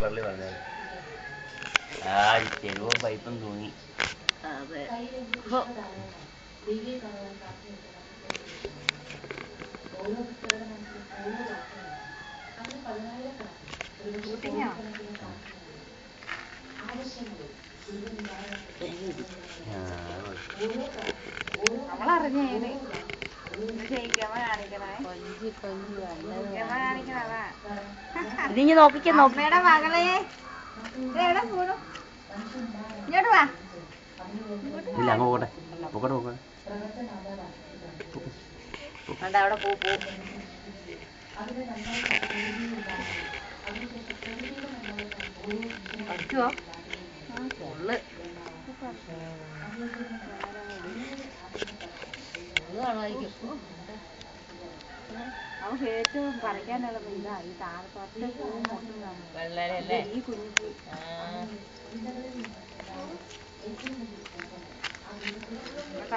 പള്ളി പറഞ്ഞത് ആ ചെരുവും പൈപ്പും തൂങ്ങി. അതെ നമ്മളറിഞ്ഞേനെ ഇതിങ്ങി നോക്കിക്കേ നോക്കിയുടെ മകളെ ഇങ്ങോട്ട് വാ. ഇല്ല അങ്ങ് പോകട്ടെ പോകട്ടെ പോകട്ടെ. അവിടെ പോ പഠിക്കുവോ ഉള്ളു നമുക്ക് ഏറ്റവും പറിക്കാനുള്ള ഇതാ ഈ താഴത്തോട്ട് പൂവും വെള്ളരല്ലേ ഈ കുഞ്ഞു പൂ.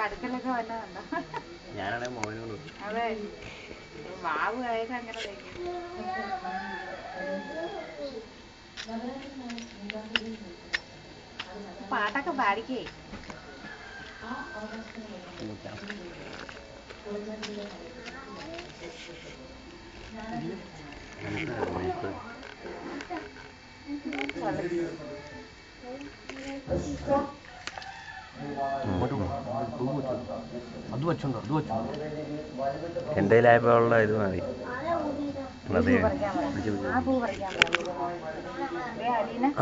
അടുക്കലൊക്കെ വന്നതുണ്ടോ? ഞാനാണെ മോനോട് അതെ മാവ് കഴിക്കാൻ അങ്ങനെ പാട്ടൊക്കെ പാടിക്കേ. എൻ്റെ കയ്യിലായപ്പോഴുള്ള ഇത് മതി.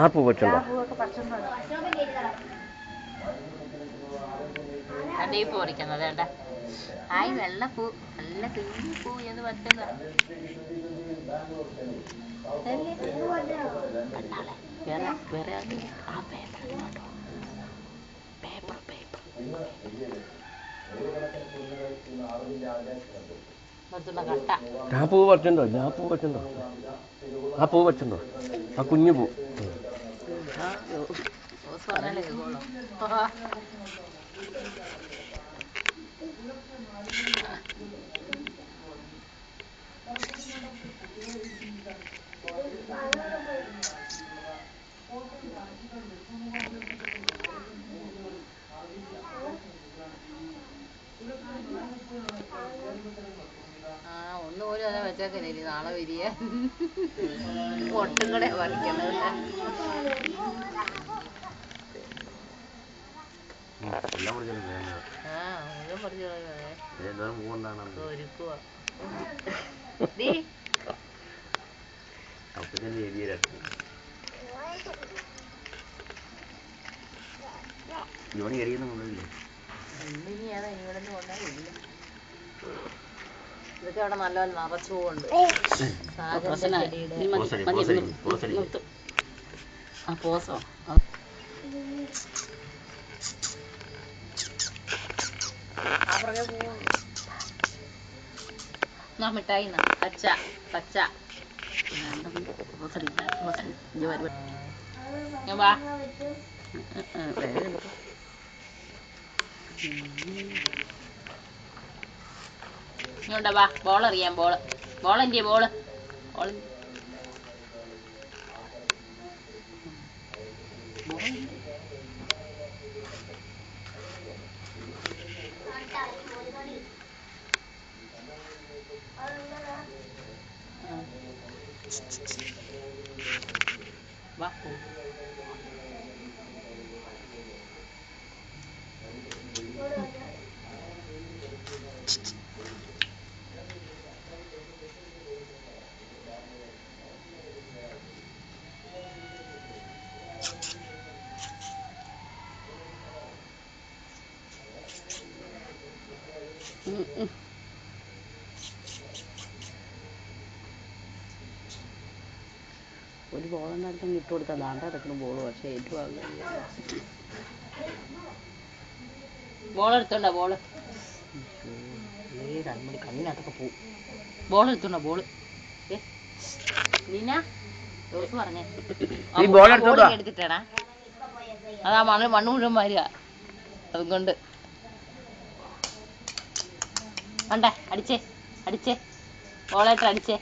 ആ പൂ പറ്റുണ്ടോ? ഈ പൂ പറിക്കുന്നത് വേണ്ട. ആയി വെള്ളപ്പൂ നല്ല കുഞ്ഞു പൂ എന്ന് പറ്റുന്ന വേറെ ആ പേപ്പർ പേപ്പർ പേപ്പർ കട്ട. ആ പൂ പറ്റുണ്ടോ? ആ പൂ പറ്റുണ്ടോ? ആ പൂ പറ്റുണ്ടോ? ആ കുഞ്ഞു പൂ. ഒന്നുപോലും അതെ വെച്ചേക്കല്ലേ ഇനി നാളെ വിരിയ ഒട്ടും കൂടെ പറിക്കുന്നത്. ഇവന് എരിയൊന്നും കൊണ്ടില്ല. ഇതൊക്കെ അവിടെ നല്ല നിറച്ചു പോകുന്നുണ്ട്. മിഠായി പച്ച പച്ച വാ ഇങ്ങോട്ടാ വാ. ബോൾ അറിയാം. ബോളെന്തിയെ ബോള് വാ. ഒരു ബോളുണ്ടായിരുന്നു ഇട്ട് കൊടുത്താൽ ദാണ്ട കിടക്കുന്ന ബോള്. പക്ഷേ ഏറ്റവും ബോൾ എടുത്തോണ്ടോ ബോള് കൺമണി കണ്ണിനകത്തൊക്കെ പോവും. ബോൾ എടുത്തോണ്ടോ ബോള്. നീന ജോസ് പറഞ്ഞേ എടുത്തിട്ടാടാ. അതാ മണ്ണ് മുഴുവൻ മാറുക. അതുകൊണ്ട് വേണ്ടേ അടിച്ചേ ബോളായിട്ട് അടിച്ചേ.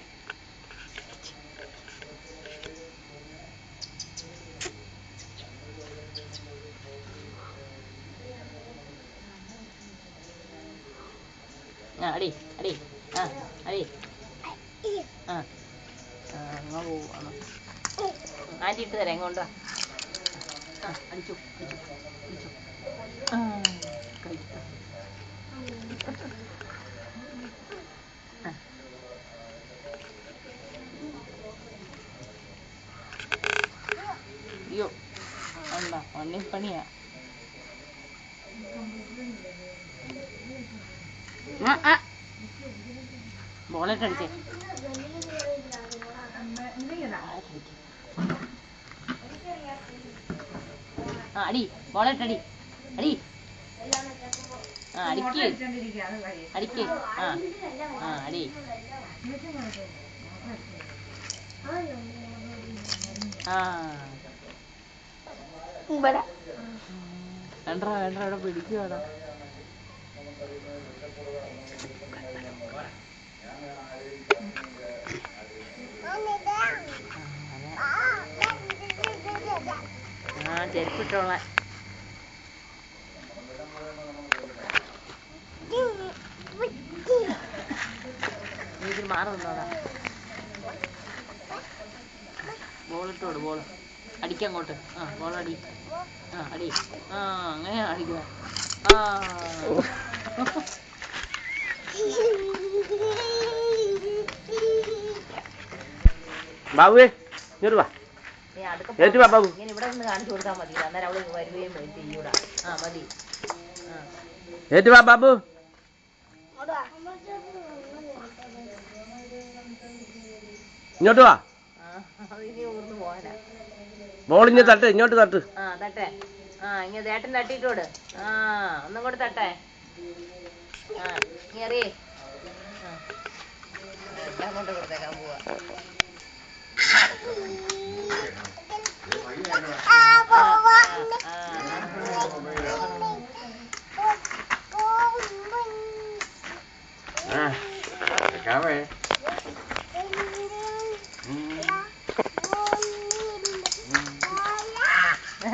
അടി അടി അടി അങ്ങ് പോവാണ്. ആൻറ്റി ഇട്ട് തരാം കൊണ്ടുവാ. അടിച്ചു അടിച്ചു അടിച്ചു കഴിച്ചു. അയ്യോ അല്ല പണിയാ. ബോളറ്റ് അടിച്ചേ. അടി ബോളറ്റ് അടി അടി അടിക്ക് അടിക്ക് അടി. വേണ്ട വേണ്ട അവിടെ പിടിക്കുവാടാ. ചെരുപ്പിട്ടോളാൻ. നീ ഇതിൽ മാറി നിന്നോടാ. ബോളിട്ടോട് ബോൾ അടിക്കങ്ങോട്ട്. ബോളടി അടി. അങ്ങനെയാണ് അടിക്കുക. ബാബുവേ ഇങ്ങോട്ട് വാ. ഇങ്ങനെ ഇവിടെ നിന്ന് കാണിച്ചു കൊടുത്താൽ മതി. അന്നേരം അവള് വരുകയും ചെയ്യൂടാ. മതി. ഏറ്റു വാ ബാബു. ഇങ്ങോട്ട് വാ. ഇനി ഊർന്ന് പോകാനാ. ബോൾ ഇങ്ങനെ തട്ട്. ഇങ്ങോട്ട് തട്ട്. തട്ടെ. ഇങ്ങനെ ചേട്ടൻ തട്ടിട്ടോട്. ഒന്നും കൂടെ തട്ടെ. നീ അറിയേ എല്ലാം കൊണ്ട് കൊടുത്തേക്കാൻ പോവാ.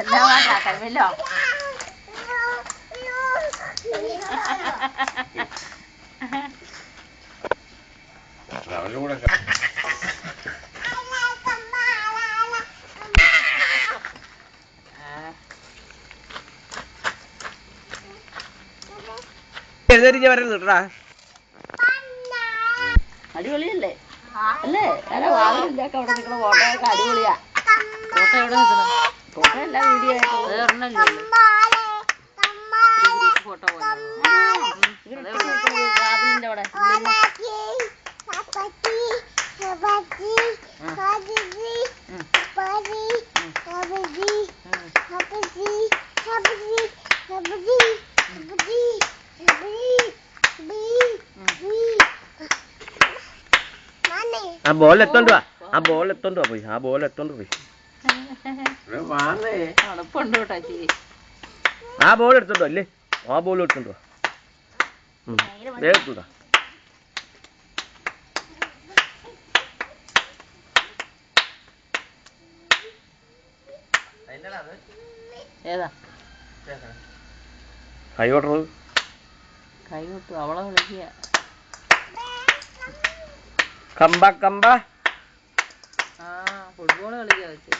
എല്ലാം കഴിവല്ലോ. അടിപൊളിയല്ലേ അല്ലേ? അവിടെ നിൽക്കുന്ന ഫോട്ടോ ഒക്കെ അടിപൊളിയാ. ഫോട്ടോ എവിടെ നിൽക്കണം? ഫോട്ടോ അല്ല വീഡിയോ ആയിട്ട് ഫോട്ടോ പോലെ വാതിലിന്റെ അവിടെ. ആ ബോൾ എത്തോണ്ട് വാ. ആ ബോൾ എത്തോണ്ട് വാ പോയി. ആ ബോൾ എത്തോണ്ട് പോയി. തണുപ്പുണ്ട് കേട്ടോ ഇച്ചിരി. ആ ബോൾ എടുത്തോണ്ടോ അല്ലേ? ആ ബോൾ എടുത്തോണ്ടോ. വേഗത്തുണ്ടോ? ഏതാ കൈ കൊട്ടത്? കൈ കൊട്ടു. അവളെ വിളിക്കുക. കമ്പ കമ്പ. ഫുട്ബോൾ കളിക്കാ വെച്ച്.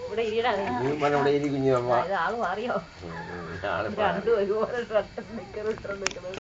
ഇവിടെ ഇരിടാ. ആള് മാറിയോ? രണ്ടും ഒരുപോലെ ഡ്രസ്സ് നിക്കറിട്ട് നിൽക്കുന്നത്.